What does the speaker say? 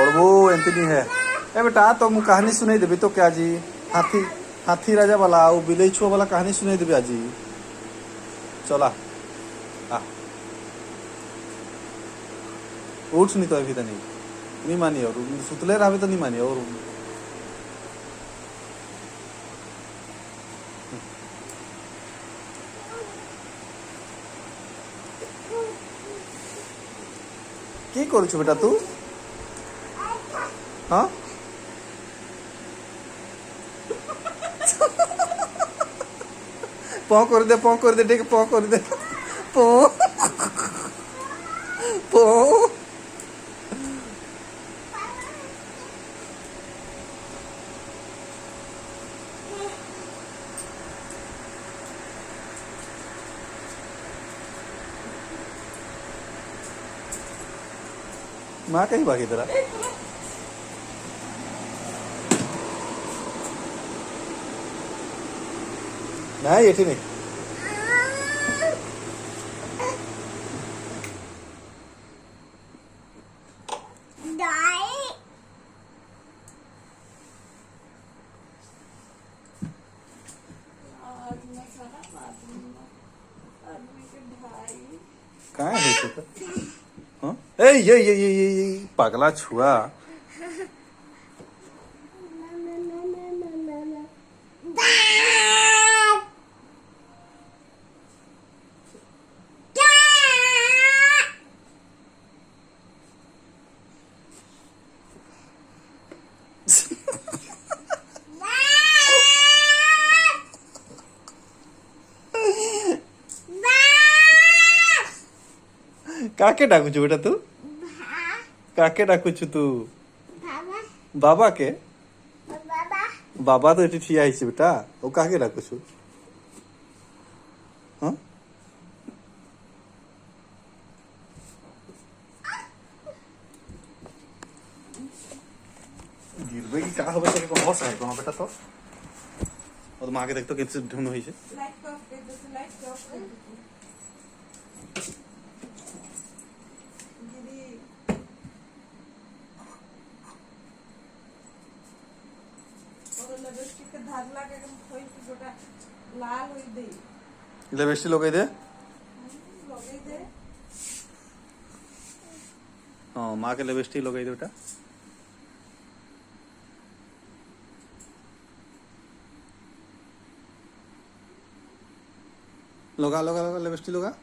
पड़बो एंती नहीं है। ए बेटा तो मु कहानी सुनाई देबी तो क्या जी। हाथी हाथी राजा वाला और बिलई छुआ वाला कहानी सुनाई देबी आजी। चला आ उठ नहीं तो अभी तो नहीं मानी और सुतले रहे तो नहीं मानी और কি করছো বেটা तू हाँ पौ कर दे ठीक पौ कर दे पौ पौ माँ कहीं भागी तेरा नहीं ये नहीं कहाँ है तो हाँ ए ये पगला छुआ काके डाकुछु बेटा तू काके डाकुछु तू बाबा के बाबा तो एटी ठिया आइছে बेटा ओ काके डाकुछु हां गिरबे की का होबे तो कोन हस है कोन बेटा तो और मां के देख तो कैसे ढूंढ होइছে लाइट ऑफ कर दे लाइट ऑफ कर दे लेबेस्टी लगाई दे हाँ माँ के लेबेस्टी लगाई दे बेटा लगा लगा लगा लेबेस्टी लगा